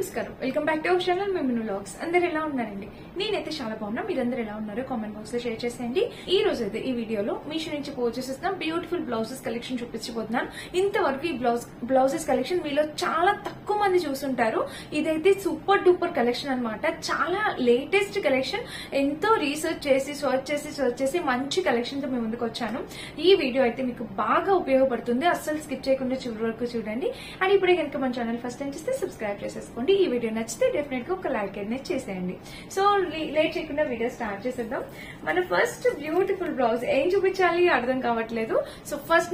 నమస్కారం, welcome back to our channel Meminu vlogs. అందరు ఎలా ఉన్నారండి? నేనైతే చాలా బాగున్నా. మీరందరూ ఎలా ఉన్నారో కామెంట్ బాక్స్ లో షేర్ చేసేయండి. ఈ రోజు అయితే ఈ వీడియోలో మీషో నుంచి పర్చేస్ చేసిన బ్యూటిఫుల్ బ్లౌజెస్ కలెక్షన్ చూపించబోతున్నాను. ఇంతవరకు ఈ బ్లౌజెస్ కలెక్షన్ మీలో చాలా తక్కువ మంది చూస్తుంటారు. ఇదైతే సూపర్ డూపర్ కలెక్షన్ అన్నమాట. చాలా లేటెస్ట్ కలెక్షన్. ఎంతో రీసెర్చ్ చేసి సర్చ్ చేసి మంచి కలెక్షన్ తో మేము ముందుకు వచ్చాను. ఈ వీడియో అయితే మీకు బాగా ఉపయోగపడుతుంది. అస్సలు స్కిప్ చేయకుండా చివరి వరకు చూడండి. అండ్ ఇప్పుడే కనుక మన ఛానల్ ఫస్ట్ టైం చేస్తే సబ్స్క్రైబ్ చేసేసుకోండి. ఈ వీడియో నచ్చితే డెఫినెట్ గా ఒక లైక్ అనేది చేసేయండి. సో లేట్ చేయకుండా వీడియో స్టార్ట్ చేసేద్దాం. మన ఫస్ట్ బ్యూటిఫుల్ బ్లౌజ్ ఏం చూపించాలి అర్థం కావట్లేదు. సో ఫస్ట్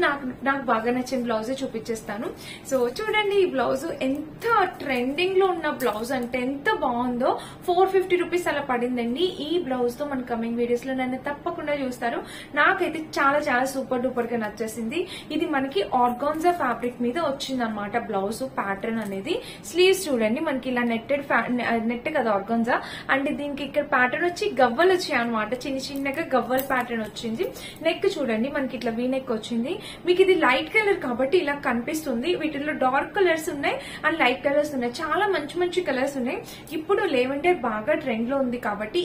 నాకు బాగా నచ్చిన బ్లౌజ్ చూపించేస్తాను. సో చూడండి, ఈ బ్లౌజ్ ఎంత ట్రెండింగ్ లో ఉన్న బ్లౌజ్ అంటే ఎంత బాగుందో. 450 రూపీస్ అలా పడిందండి. ఈ బ్లౌజ్ తో మన కమింగ్ వీడియోస్ లో నన్ను తప్పకుండా చూస్తారు. నాకైతే చాలా చాలా సూపర్ డూపర్ గా నచ్చేసింది. ఇది మనకి ఆర్గాన్జా ఫ్యాబ్రిక్ మీద వచ్చిందనమాట బ్లౌజ్ ప్యాటర్న్ అనేది. స్లీవ్స్ చూడండి, మనకి ఇలా నెట్ కదా ఆర్గాన్జా. అండ్ దీనికి ఇక్కడ ప్యాటర్న్ వచ్చి గవ్వలు వచ్చాయి అనమాట. చిన్న చిన్నగా గవ్వల ప్యాటర్న్ వచ్చింది. నెక్ చూడండి, మనకి ఇట్లా వీ నెక్ వచ్చింది. మీకు ఇది లైట్ కలర్ కాబట్టి ఇలా కనిపిస్తుంది. వీటిలో డార్క్ కలర్స్ ఉన్నాయి అండ్ లైట్ కలర్స్ ఉన్నాయి. చాలా మంచి మంచి కలర్స్ ఉన్నాయి. ఇప్పుడు లెవెండర్ బాగా ట్రెండ్ లో ఉంది కాబట్టి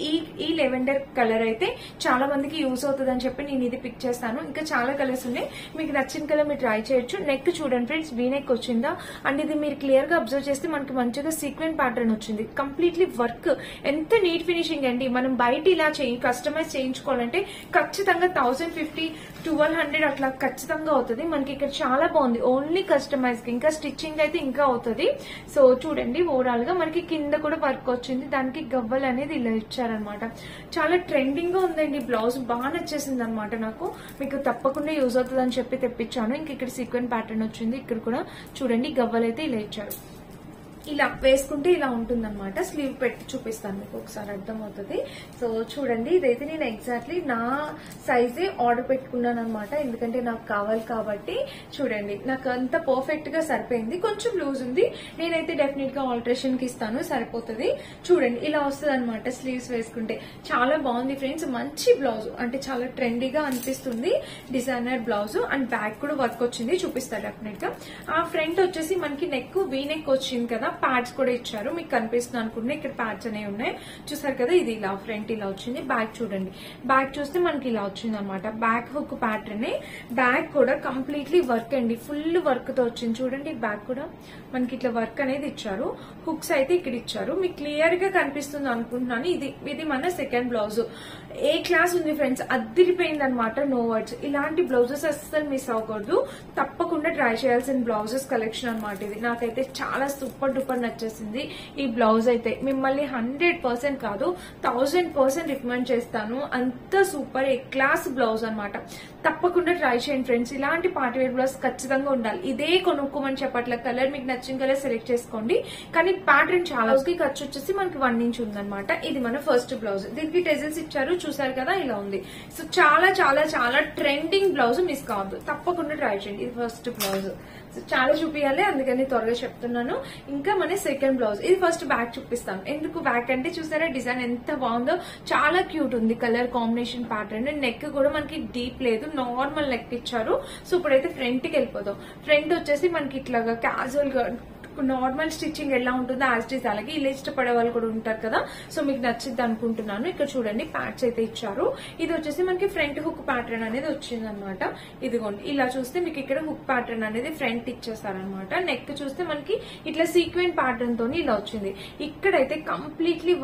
ఈ లెవెండర్ కలర్ అయితే చాలా మందికి యూజ్ అవుతుంది అని చెప్పి నేను ఇది పిక్ చేస్తాను. ఇంకా చాలా కలర్స్ ఉన్నాయి. మీకు నచ్చిన కలర్ మీరు ట్రై చేయొచ్చు. నెక్ చూడండి ఫ్రెండ్స్, వీ నెక్ వచ్చిందా. అండ్ ఇది మీరు క్లియర్ గా అబ్జర్వ్ చేస్తే మనకి మంచిగా సీక్వెన్స్ ప్యాటర్న్ వచ్చింది. Completely work. ఎంత నీట్ ఫినిషింగ్ అండి. మనం బయట ఇలా కస్టమైజ్ చేయించుకోవాలంటే ఖచ్చితంగా 1050, 1200 అట్లా ఖచ్చితంగా అవుతుంది. మనకి ఇక్కడ చాలా బాగుంది. ఓన్లీ కస్టమైజ్ ఇంకా స్టిచ్చింగ్ అయితే ఇంకా అవుతుంది. సో చూడండి, ఓవరాల్ గా మనకి కింద కూడా వర్క్ వచ్చింది. దానికి గవ్వలు అనేది ఇలా ఇచ్చారనమాట. చాలా ట్రెండింగ్ గా ఉందండి. బ్లౌజ్ బాగా నచ్చేసింది అనమాట నాకు. మీకు తప్పకుండా యూజ్ అవుతుంది అని చెప్పి తెప్పించాను. ఇంక ఇక్కడ సీక్వెన్స్ ప్యాటర్న్ వచ్చింది. ఇక్కడ కూడా చూడండి, గవ్వలు అయితే ఇలా ఇచ్చారు. ఇలా వేసుకుంటే ఇలా ఉంటుంది అనమాట. స్లీవ్ పెట్టి చూపిస్తాను మీకు ఒకసారి అర్థమవుతుంది. సో చూడండి, ఇదైతే నేను ఎగ్జాక్ట్లీ నా సైజే ఆర్డర్ పెట్టుకున్నాను అనమాట. ఎందుకంటే నాకు కావాలి కాబట్టి. చూడండి, నాకు అంత పర్ఫెక్ట్ గా సరిపోయింది. కొంచెం లూజ్ ఉంది. నేనైతే డెఫినెట్ గా ఆల్టరేషన్ కి ఇస్తాను, సరిపోతుంది. చూడండి, ఇలా వస్తుంది అనమాట స్లీవ్స్ వేసుకుంటే. చాలా బాగుంది ఫ్రెండ్స్. మంచి బ్లౌజ్ అంటే చాలా ట్రెండీగా అనిపిస్తుంది. డిజైనర్ బ్లౌజ్ అండ్ బ్యాక్ కూడా వర్క్ వచ్చింది. చూపిస్తాను డెఫినెట్ గా. ఆ ఫ్రంట్ వచ్చేసి మనకి నెక్ వీ నెక్ వచ్చింది కదా. ప్యాడ్స్ కూడా ఇచ్చారు. మీకు కనిపిస్తుంది అనుకుంటే ఇక్కడ ప్యాడ్స్ అనేవి ఉన్నాయి. చూసారు కదా, ఇది ఇలా ఫ్రంట్ ఇలా వచ్చింది. బ్యాక్ చూడండి, బ్యాక్ చూస్తే మనకి ఇలా వచ్చింది అనమాట. Back hook pattern. బ్యాక్ కూడా కంప్లీట్లీ వర్క్ అండి. ఫుల్ వర్క్ తో వచ్చింది. చూడండి, బ్యాక్ కూడా మనకి ఇట్లా వర్క్ అనేది ఇచ్చారు. హుక్స్ అయితే ఇక్కడ ఇచ్చారు. మీకు క్లియర్ గా కనిపిస్తుంది అనుకుంటున్నాను. ఇది మన సెకండ్ బ్లౌజ్. ఏ క్లాస్ ఉంది ఫ్రెండ్స్, అదిరిపోయింది అనమాట. No words. ఇలాంటి బ్లౌజెస్ అస్సలు మిస్ అవ్వకూడదు. తప్పకుండా ట్రై చేయాల్సిన బ్లౌజెస్ కలెక్షన్ అనమాట ఇది. నాకైతే చాలా సూపర్ డూపర్ నచ్చేసింది ఈ బ్లౌజ్ అయితే. మిమ్మల్ని 100% కాదు 1000% రికమెండ్ చేస్తాను. అంత సూపర్ ఏ క్లాస్ బ్లౌజ్ అనమాట. తప్పకుండా ట్రై చేయండి ఫ్రెండ్స్. ఇలాంటి పార్టీ వేర్ బ్లౌజ్ ఖచ్చితంగా ఉండాలి. ఇదే కొనుక్కోమని చెప్పట్ల. కలర్ మీకు నచ్చిన కలర్ సెలెక్ట్ చేసుకోండి. కానీ ప్యాటర్న్ చాలా ఖర్చు వచ్చేసి మనకి 1 ఇంచ్ ఉందన్నమాట. ఇది మన ఫస్ట్ బ్లౌజ్. దీనికి టెజల్స్ ఇచ్చారు. చూసారు కదా, ఇలా ఉంది. సో చాలా చాలా చాలా ట్రెండింగ్ బ్లౌజ్. మిస్ కావద్దు, తప్పకుండా ట్రై చేయండి. ఇది ఫస్ట్ బ్లౌజ్. చాలా చూపించాలి, అందుకని త్వరగా చెప్తున్నాను. ఇంకా మన సెకండ్ బ్లౌజ్. ఇది ఫస్ట్ బ్యాక్ చూపిస్తాను. ఎందుకు బ్యాక్ అంటే చూసారా, డిజైన్ ఎంత బాగుందో. చాలా క్యూట్ ఉంది. Colour combination pattern. నెక్ కూడా మనకి డీప్ లేదు, నార్మల్ నెక్ ఇచ్చారు. సో ఇప్పుడైతే ఫ్రంట్ కి వెళ్ళిపోదాం. ఫ్రంట్ వచ్చేసి మనకి ఇట్లాగా క్యాజువల్ గా నార్మల్ స్టిచ్చింగ్ ఎలా ఉంటుందో యాజ్ అలాగే ఇలా ఇష్టపడే వాళ్ళు కూడా ఉంటారు కదా. సో మీకు నచ్చింది అనుకుంటున్నాను. ఇక్కడ చూడండి, ప్యాడ్స్ అయితే ఇచ్చారు. ఇది వచ్చేసి మనకి ఫ్రంట్ హుక్ ప్యాటర్న్ అనేది వచ్చింది అనమాట. ఇదిగోండి, ఇలా చూస్తే మీకు ఇక్కడ హుక్ ప్యాటర్న్ అనేది ఫ్రంట్ ఇచ్చేస్తారనమాట. నెక్ చూస్తే మనకి ఇట్లా సీక్వెన్స్ ప్యాటర్న్ తోని ఇలా వచ్చింది. ఇక్కడైతే కంప్లీట్లీ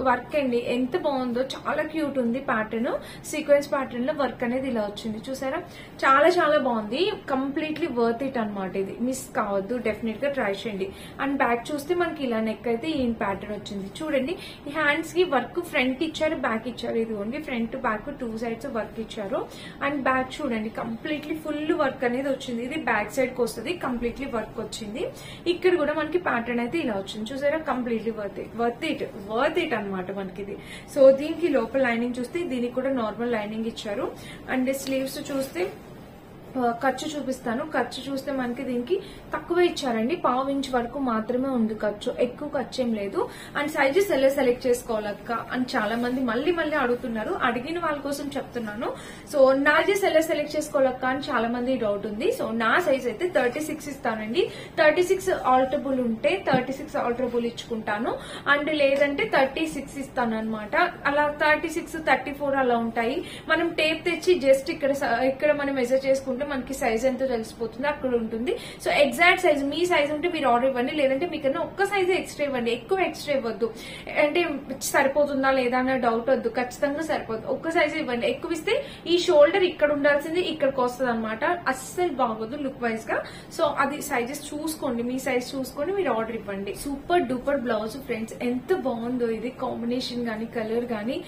వర్క్ అండి. ఎంత బాగుందో, చాలా క్యూట్ ఉంది ప్యాటర్న్. సీక్వెన్స్ ప్యాటర్న్ లో వర్క్ అనేది ఇలా వచ్చింది. చూసారా, చాలా చాలా బాగుంది. కంప్లీట్లీ వర్త్ ఇట్ అనమాట. ఇది మిస్ కావద్దు, డెఫినెట్ గా ట్రై చేయండి. అండ్ బ్యాక్ చూస్తే మనకి ఇలా నెక్ అయితే ఈ ప్యాటర్న్ వచ్చింది. చూడండి, ఈ హ్యాండ్స్ కి వర్క్ ఫ్రంట్ ఇచ్చారు, బ్యాక్ ఇచ్చారు. ఇదిగోండి, ఫ్రంట్ బ్యాక్ 2 సైడ్స్ వర్క్ ఇచ్చారు. అండ్ బ్యాక్ చూడండి, కంప్లీట్లీ ఫుల్ వర్క్ అనేది వచ్చింది. ఇది బ్యాక్ సైడ్ కి వస్తుంది. కంప్లీట్లీ వర్క్ వచ్చింది. ఇక్కడ కూడా మనకి ప్యాటర్న్ అయితే ఇలా వచ్చింది. చూసారా, కంప్లీట్లీ వర్త్ ఇట్ అనమాట మనకి ఇది. సో దీనికి లోపల లైనింగ్ చూస్తే దీనికి కూడా నార్మల్ లైనింగ్ ఇచ్చారు. అండ్ స్లీవ్స్ చూస్తే ఖర్చు చూపిస్తాను. ఖర్చు చూస్తే మనకి దీనికి తక్కువ ఇచ్చారండి, 1/2 ఇంచ్ వరకు మాత్రమే ఉంది ఖర్చు, ఎక్కువ ఖర్చు ఏం లేదు. అండ్ సైజెస్ ఎలా సెలెక్ట్ చేసుకోవాలక్క అని చాలా మంది మళ్ళీ అడుగుతున్నారు. అడిగిన వాళ్ళ కోసం చెప్తున్నాను. సో నా సైజెస్ ఎలా సెలెక్ట్ చేసుకోవాలక్క అని చాలా మంది డౌట్ ఉంది. సో నా సైజ్ అయితే 36 ఇస్తానండి. 36 ఆల్టరబుల్ ఉంటే 36 ఆల్టరబుల్ ఇచ్చుకుంటాను, అండ్ లేదంటే 36 ఇస్తాను అనమాట. అలా 36, 34 అలా ఉంటాయి. మనం టేప్ తెచ్చి జస్ట్ ఇక్కడ మనం మెజర్ చేసుకుంటే మనకి సైజ్ ఎంతో తెలిసిపోతుంది, అక్కడ ఉంటుంది. సో ఎగ్జాక్ట్ సైజ్ మీ సైజ్ ఉంటే మీరు ఆర్డర్ ఇవ్వండి, లేదంటే మీకన్నా ఒక్క సైజ్ ఎక్స్ట్రా ఇవ్వండి, ఎక్కువ ఎక్స్ట్రా ఇవ్వద్దు. అంటే సరిపోతుందా లేదా అన్న డౌట్ వద్దు, ఖచ్చితంగా సరిపోతుంది. ఒక్క సైజ్ ఇవ్వండి, ఎక్కువ ఇస్తే ఈ షోల్డర్ ఇక్కడ ఉండాల్సింది ఇక్కడికి వస్తుంది అనమాట, అస్సలు బాగోదు లుక్ వైజ్ గా. సో అది సైజెస్ చూసుకోండి, మీ సైజ్ చూసుకొని మీరు ఆర్డర్ ఇవ్వండి. సూపర్ డూపర్ బ్లౌజ్ ఫ్రెండ్స్, ఎంత బాగుందో ఇది కాంబినేషన్ గానీ కలర్ గానీ,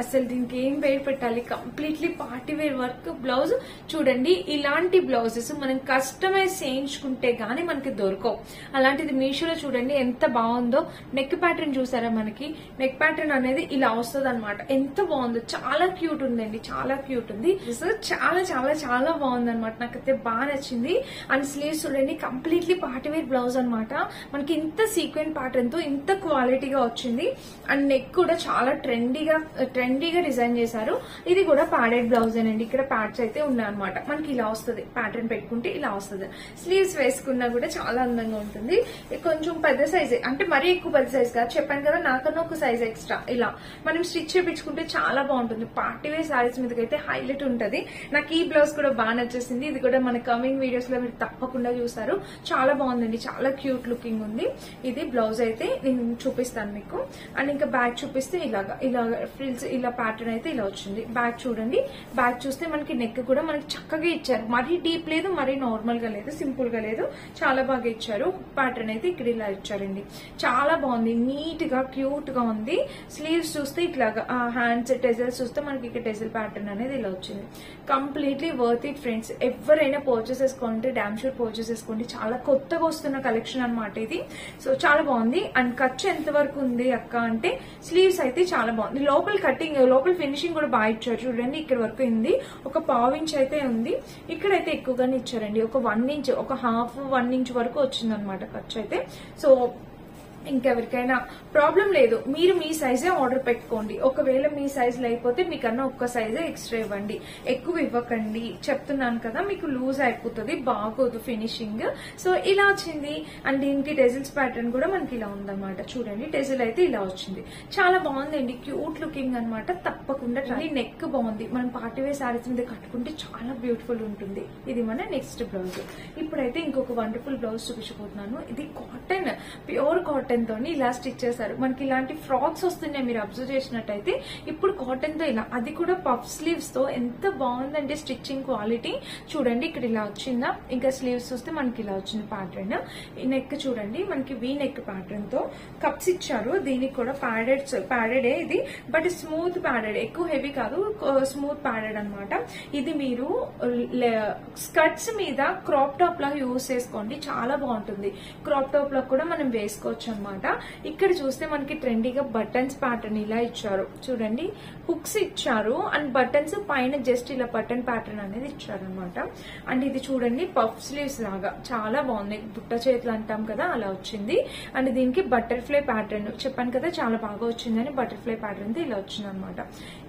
అసలు దీనికి ఏం పేరు పెట్టాలి, completely party wear work blouse. చూడండి ఇలాంటి బ్లౌజెస్ మనం కస్టమైజ్ చేయించుకుంటే గానీ మనకి దొరకవు. అలాంటిది మీషోలో చూడండి ఎంత బాగుందో. నెక్ ప్యాటర్న్ చూసారా, మనకి నెక్ ప్యాటర్న్ అనేది ఇలా వస్తుంది అనమాట. ఎంత బాగుందో, చాలా క్యూట్ ఉందండి, చాలా క్యూట్ ఉంది. చాలా చాలా చాలా బాగుంది అనమాట, నాకైతే బాగా నచ్చింది. అండ్ స్లీవ్స్ చూడండి కంప్లీట్లీ పార్టీ వేర్ బ్లౌజ్ అనమాట. మనకి ఇంత సీక్వెంట్ ప్యాటర్న్ తో ఇంత క్వాలిటీగా వచ్చింది. అండ్ నెక్ కూడా చాలా ట్రెండీగా డిజైన్ చేశారు. ఇది కూడా ప్యాడెడ్ బ్లౌజ్ అండి, ఇక్కడ ప్యాడ్స్ అయితే ఉన్నాయి అనమాట. మనకి ఇలా వస్తుంది, ప్యాటర్న్ పెట్టుకుంటే ఇలా వస్తుంది. స్లీవ్స్ వేసుకున్నా కూడా చాలా అందంగా ఉంటుంది. కొంచెం పెద్ద సైజ్, అంటే మరీ ఎక్కువ పెద్ద సైజ్ కాదు, చెప్పాను కదా నాకన్నా ఒక సైజ్ ఎక్స్ట్రా. ఇలా మనం స్టిచ్ చేయించుకుంటే చాలా బాగుంటుంది. పార్టీ వేర్ సారీస్ మీదకైతే హైలైట్ ఉంటది. నాకు ఈ బ్లౌజ్ కూడా బాగా నచ్చేసింది. ఇది కూడా మన కమింగ్ వీడియోస్ లో మీరు తప్పకుండా చూస్తారు. చాలా బాగుందండి, చాలా క్యూట్ లుకింగ్ ఉంది. ఇది బ్లౌజ్ అయితే నేను చూపిస్తాను మీకు. అండ్ ఇంకా బ్యాక్ చూపిస్తే ఇలా ఫ్రిల్స్ ఇలా ప్యాటర్న్ అయితే ఇలా వచ్చింది. బ్యాక్ చూడండి, బ్యాక్ చూస్తే మనకి నెక్ కూడా మనకి చక్కగా ఇచ్చారు. మరీ డీప్ లేదు, మరీ నార్మల్ గా లేదు, సింపుల్ గా లేదు, చాలా బాగా ఇచ్చారు. ప్యాటర్న్ అయితే ఇక్కడ ఇలా ఇచ్చారండి, చాలా బాగుంది, నీట్ గా క్యూట్ గా ఉంది. స్లీవ్స్ చూస్తే ఇట్లాగా, హ్యాండ్స్ టెజల్స్ చూస్తే మనకి ఇక్కడ టెజల్ ప్యాటర్న్ అనేది ఇలా వచ్చింది. Completely worth it friends. ఎవరైనా పర్చేస్ చేసుకోండి, డామ్ షూర్ పర్చేస్ చేసుకోండి. చాలా కొత్తగా వస్తున్న కలెక్షన్ అనమాట ఇది. సో చాలా బాగుంది. అండ్ ఖర్చు ఎంత వరకు ఉంది అక్క అంటే, స్లీవ్స్ అయితే చాలా బాగుంది. లోపల కటింగ్, లోపల ఫినిషింగ్ కూడా బాగా ఇచ్చారు. చూడండి ఇక్కడ వరకు ఉంది, ఒక 1/2 ఇంచ్ అయితే ఉంది. ఇక్కడైతే ఎక్కువగానే ఇచ్చారండి, ఒక 1 ఇంచ్, ఒక హాఫ్ 1 ఇంచ్ వరకు వచ్చింది అనమాట ఖర్చు అయితే. సో ఇంకెవరికైనా ప్రాబ్లం లేదు, మీరు మీ సైజే ఆర్డర్ పెట్టుకోండి. ఒకవేళ మీ సైజ్ లేకపోతే మీకన్నా ఒక్క సైజే ఎక్స్ట్రా ఇవ్వండి, ఎక్కువ ఇవ్వకండి. చెప్తున్నాను కదా, మీకు లూజ్ అయిపోతుంది, బాగోదు ఫినిషింగ్. సో ఇలా వచ్చింది. అండ్ దీనికి టెజిల్స్ ప్యాటర్న్ కూడా మనకి ఇలా ఉందన్నమాట. చూడండి టెజిల్ అయితే ఇలా వచ్చింది, చాలా బాగుందండి, క్యూట్ లుకింగ్ అనమాట. తప్పకుండా నెక్ బాగుంది, మనం పార్టీ వేర్ సారీస్ మీద కట్టుకుంటే చాలా బ్యూటిఫుల్ ఉంటుంది. ఇది మన నెక్స్ట్ బ్లౌజ్. ఇప్పుడైతే ఇంకొక వండర్ఫుల్ బ్లౌజ్ చూపించబోతున్నాను. ఇది కాటన్, ప్యూర్ కాటన్ తోని ఇలా స్టిచ్ చేశారు. మనకి ఇలాంటి ఫ్రాక్స్ వస్తున్నాయి, మీరు అబ్జర్వ్ చేసినట్టయితే. ఇప్పుడు కాటన్ తో ఇలా, అది కూడా పఫ్ స్లీవ్స్ తో, ఎంత బాగుందంటే స్టిచ్చింగ్ క్వాలిటీ. చూడండి ఇక్కడ ఇలా వచ్చిందా, ఇంకా స్లీవ్స్ చూస్తే మనకి ఇలా వచ్చింది ప్యాటర్న్. నెక్ చూడండి మనకి వీ నెక్ ప్యాటర్న్ తో కప్స్ ఇచ్చారు. దీనికి కూడా ప్యాడెడే ఇది, బట్ స్మూత్ ప్యాడెడ్, ఎక్కువ హెవీ కాదు, స్మూత్ ప్యాడెడ్ అనమాట. ఇది మీరు స్కర్ట్స్ మీద క్రాప్ టాప్ లా యూజ్ చేసుకోండి, చాలా బాగుంటుంది. క్రాప్ టాప్ లా కూడా మనం వేసుకోవచ్చు అనమాట. ఇక్కడ చూస్తే మనకి ట్రెండీగా బటన్స్ ప్యాటర్న్ ఇలా ఇచ్చారు. చూడండి హుక్స్ ఇచ్చారు, అండ్ బటన్స్ పైన జస్ట్ ఇలా బటన్ ప్యాటర్న్ అనేది ఇచ్చారు అనమాట. అండ్ ఇది చూడండి పఫ్ స్లీవ్స్ లాగా చాలా బాగుంది, బుట్ట చేతులు అంటాం కదా అలా వచ్చింది. అండ్ దీనికి బటర్ఫ్లై ప్యాటర్న్, చెప్పాను కదా చాలా బాగా వచ్చిందని, బటర్ఫ్లై ప్యాటర్న్ తో ఇలా వచ్చింది అనమాట.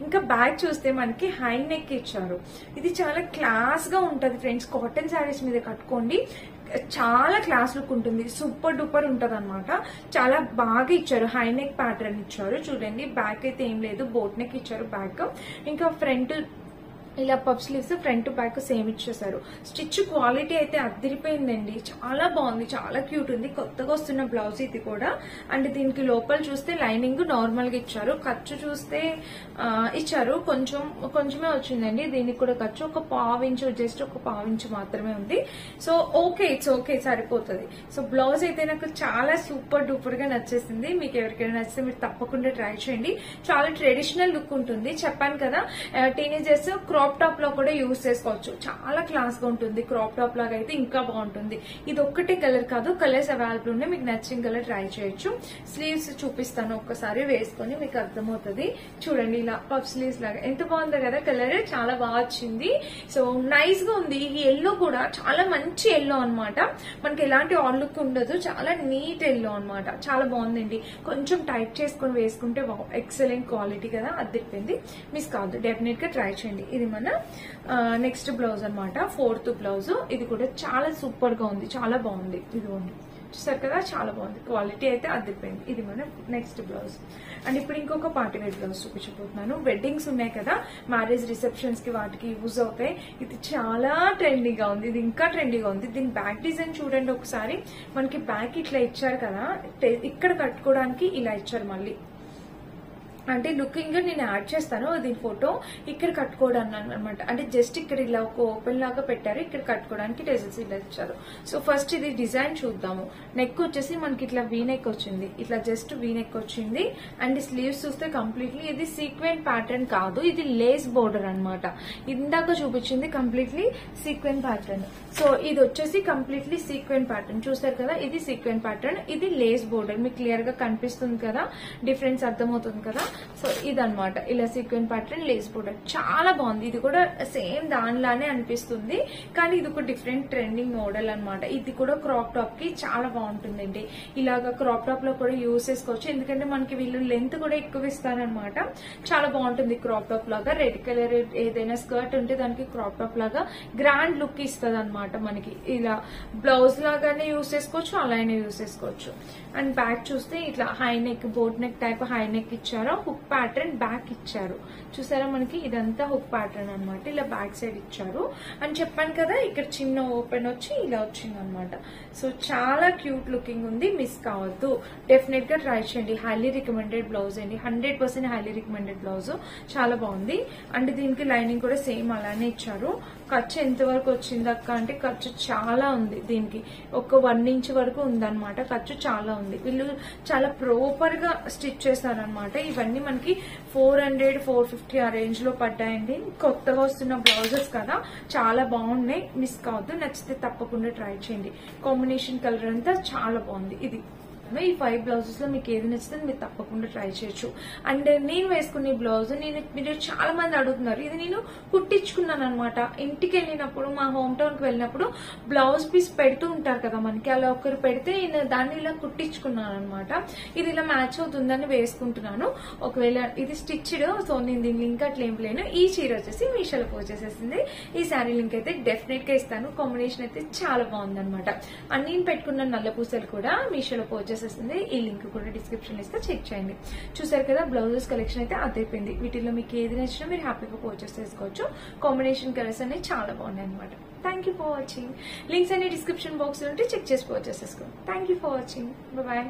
ఇంకా బ్యాక్ చూస్తే మనకి హై నెక్ ఇచ్చారు. ఇది చాలా క్లాస్ గా ఉంటది ఫ్రెండ్స్, కాటన్ శారీస్ మీద కట్టుకోండి, చాలా క్లాస్ లుక్ ఉంటుంది, సూపర్ డూపర్ ఉంటది అనమాట. చాలా బాగా ఇచ్చారు, హై నెక్ ప్యాటర్న్ ఇచ్చారు. చూడండి బ్యాక్ అయితే ఏం లేదు, బోట్ నెక్ ఇచ్చారు బ్యాక్. ఇంకా ఫ్రంట్ ఇలా puff sleeves front to back same ఇచ్చేసారు. స్టిచ్ క్వాలిటీ అయితే అదిరిపోయిందండి, చాలా బాగుంది, చాలా క్యూట్ ఉంది. కొత్తగా వస్తున్న బ్లౌజ్ ఇది కూడా. అండ్ దీనికి లోపల చూస్తే లైనింగ్ నార్మల్ గా ఇచ్చారు. ఖర్చు చూస్తే ఇచ్చారు, కొంచెమే వచ్చిందండి. దీనికి కూడా ఖర్చు ఒక 1/2 ఇంచ్, జస్ట్ ఒక 1/2 ఇంచ్ మాత్రమే ఉంది. సో ఓకే, ఇట్స్ ఓకే, సరిపోతుంది. సో బ్లౌజ్ అయితే నాకు చాలా సూపర్ డూపర్ గా నచ్చేసింది. మీకు ఎవరికైనా నచ్చితే మీరు తప్పకుండా ట్రై చేయండి. చాలా ట్రెడిషనల్ లుక్ ఉంటుంది, చెప్పాను కదా. టీనేజర్స్ క్రాప్ టాప్ లో కూడా యూజ్ చేసుకోవచ్చు. చాలా క్లాస్ గా ఉంటుంది. క్రాప్ టాప్ లాగా అయితే ఇంకా బాగుంటుంది. ఇది ఒక్కటే కలర్ కాదు, కలర్స్ అవైలబుల్ ఉన్నాయి. మీకు నచ్చిన కలర్ ట్రై చేయొచ్చు. స్లీవ్స్ చూపిస్తాను, ఒక్కసారి వేసుకొని మీకు అర్థమవుతుంది. చూడండి, ఇలా పఫ్ స్లీవ్స్ లాగా ఎంత బాగుంది కదా. కలర్ చాలా బాగా వచ్చింది. సో నైస్ గా ఉంది. ఈ ఎల్లో కూడా చాలా మంచి ఎల్లో అన్నమాట. మనకి ఎలాంటి ఆల్ లుక్ ఉండదు, చాలా నీట్ ఎల్లో అన్నమాట. చాలా బాగుందండి. కొంచెం టైట్ చేసుకొని వేసుకుంటే ఎక్సలెంట్ క్వాలిటీ కదా, అద్దెపోయింది. మిస్ కావద్దు, డెఫినెట్ గా ట్రై చేయండి. ఇది మన నెక్స్ట్ బ్లౌజ్ అన్నమాట, 4th బ్లౌజ్. ఇది కూడా చాలా సూపర్ గా ఉంది, చాలా బాగుంది. ఇది ఉంది, చూసారు కదా, చాలా బాగుంది. క్వాలిటీ అయితే అద్దెపోయింది. ఇది మన నెక్స్ట్ బ్లౌజ్. అండ్ ఇప్పుడు ఇంకొక పార్టీ వేర్ బ్లౌజ్ చూపించబోతున్నాను. వెడ్డింగ్స్ ఉన్నాయి కదా, మ్యారేజ్ రిసెప్షన్స్ కి వాటికి యూజ్ అవుతాయి. ఇది చాలా ట్రెండీగా ఉంది, ఇది ఇంకా ట్రెండీగా ఉంది. దీని బ్యాక్ డిజైన్ చూడండి ఒకసారి. మనకి బ్యాక్ ఇట్లా ఇచ్చారు కదా, ఇక్కడ కట్టుకోవడానికి ఇలా ఇచ్చారు. మళ్ళీ అంటే లుకింగ్ నేను యాడ్ చేస్తాను దీని ఫోటో. ఇక్కడ కట్టుకోవడానికి అనమాట, అంటే జస్ట్ ఇక్కడ ఇలా ఒక ఓపెన్ లాగా పెట్టారు, ఇక్కడ కట్టుకోవడానికి టెజల్స్ ఇలా ఇచ్చారు. సో ఫస్ట్ ఇది డిజైన్ చూద్దాము. నెక్ వచ్చేసి మనకి ఇట్లా వీ నెక్ వచ్చింది, ఇట్లా జస్ట్ వీ నెక్ వచ్చింది. అండ్ స్లీవ్స్ చూస్తే కంప్లీట్లీ ఇది సీక్వెన్ ప్యాటర్న్ కాదు, ఇది లేస్ బోర్డర్ అనమాట. ఇందాక చూపించింది కంప్లీట్లీ సీక్వెన్ ప్యాటర్న్. సో ఇది వచ్చేసి కంప్లీట్లీ సీక్వెన్ ప్యాటర్న్, చూసారు కదా, ఇది సీక్వెన్ ప్యాటర్న్, ఇది లేస్ బోర్డర్. మీకు క్లియర్ గా కనిపిస్తుంది కదా, డిఫరెన్స్ అర్థమవుతుంది కదా. సో ఇదన్నమాట, ఇలా సీక్వెన్ ప్యాటర్న్ లేస్ బోర్డర్ చాలా బాగుంది. ఇది కూడా సేమ్ దానిలానే అనిపిస్తుంది, కానీ ఇది ఒక డిఫరెంట్ ట్రెండింగ్ మోడల్ అన్నమాట. ఇది కూడా క్రాప్ టాప్ కి చాలా బాగుంటుందండి. ఇలాగా క్రాప్ టాప్ లో కూడా యూజ్ చేసుకోవచ్చు, ఎందుకంటే మనకి వీళ్ళు లెంత్ కూడా ఎక్కువ ఇస్తారనమాట. చాలా బాగుంటుంది క్రాప్ టాప్ లాగా. రెడ్ కలర్ ఏదైనా స్కర్ట్ ఉంటే దానికి క్రాప్ టాప్ లాగా గ్రాండ్ లుక్ ఇస్తుంది అనమాట. మనకి ఇలా బ్లౌజ్ లాగానే యూజ్ చేసుకోవచ్చు, అలానే యూజ్ చేసుకోవచ్చు. అండ్ బ్యాక్ చూస్తే ఇట్లా high neck, boat neck type high neck ఇచ్చారు. హుక్ ప్యాటర్న్ బ్యాక్ ఇచ్చారు, చూసారా. మనకి ఇదంతా హుక్ ప్యాటర్న్ అనమాట. ఇలా బ్యాక్ సైడ్ ఇచ్చారు అని చెప్పాను కదా. ఇక్కడ చిన్న ఓపెన్ వచ్చి ఇలా వచ్చింది అనమాట. సో చాలా క్యూట్ లుకింగ్ ఉంది, మిస్ కావద్దు. డెఫినెట్ గా ట్రై చేయండి. హైలీ రికమెండెడ్ బ్లౌజ్ అండి, 100% హైలీ రికమెండెడ్ బ్లౌజ్. చాలా బాగుంది. అండ్ దీనికి లైనింగ్ కూడా సేమ్ అలానే ఇచ్చారు. ఖర్చు ఎంత వరకు వచ్చింది అక్క అంటే, ఖర్చు చాలా ఉంది. దీనికి ఒక 1 ఇంచ్ వరకు ఉందన్నమాట. ఖర్చు చాలా ఉంది. వీళ్ళు చాలా ప్రాపర్ గా స్టిచ్ చేస్తారనమాట. ఇవన్నీ మనకి 400, 450 ఆ రేంజ్ లో పడ్డాయండి. కొత్తగా వస్తున్న బ్లౌజెస్ కదా, చాలా బాగున్నాయి. మిస్ కావద్దు, నచ్చితే తప్పకుండా ట్రై చేయండి. కాంబినేషన్ కలర్ అంతా చాలా బాగుంది. ఇది ఈ 5 బ్లౌజెస్ లో మీకు ఏది నచ్చితే మీరు తప్పకుండా ట్రై చేయొచ్చు. అండ్ నేను వేసుకునే బ్లౌజ్ మీరు చాలా మంది అడుగుతున్నారు, ఇది నేను కుట్టించుకున్నాను అనమాట. ఇంటికి వెళ్ళినప్పుడు, మా హోమ్ టౌన్ కి వెళ్ళినప్పుడు బ్లౌజ్ పీస్ పెడుతూ ఉంటారు కదా మనకి, అలా ఒకరు పెడితే నేను దాన్ని ఇలా కుట్టించుకున్నాను అనమాట. ఇది ఇలా మ్యాచ్ అవుతుందని వేసుకుంటున్నాను. ఒకవేళ ఇది స్టిచ్డ్, సో నేను దీని లింక్ అట్లా ఏం లేను. ఈ చీర వచ్చేసి మీషోలో వచ్చేసేసింది. ఈ శారీ లింక్ అయితే డెఫినెట్ గా ఇస్తాను. కాంబినేషన్ అయితే చాలా బాగుంది అనమాట. అండ్ నేను పెట్టుకున్న నల్ల పూసలు కూడా మీషోలో వచ్చేసేసింది. ఈ లింక్ కూడా డిస్క్రిప్షన్ ఇస్తే చెక్ చేయండి. చూసారు కదా, బ్లౌజెస్ కలెక్షన్ అయితే అదైపోయింది. వీటిలో మీకు ఏది నచ్చినా మీరు హ్యాపీగా పర్చేస్ చేసుకోవచ్చు. కాంబినేషన్ కలర్స్ అనేవి చాలా బాగున్నాయి అనమాట. Thank you for watching. Links అన్ని డిస్క్రిప్షన్ బాక్స్ లో ఉంటే చెక్ చేసి పర్చేస్ చేసుకోండి. Thank you for watching. Bye.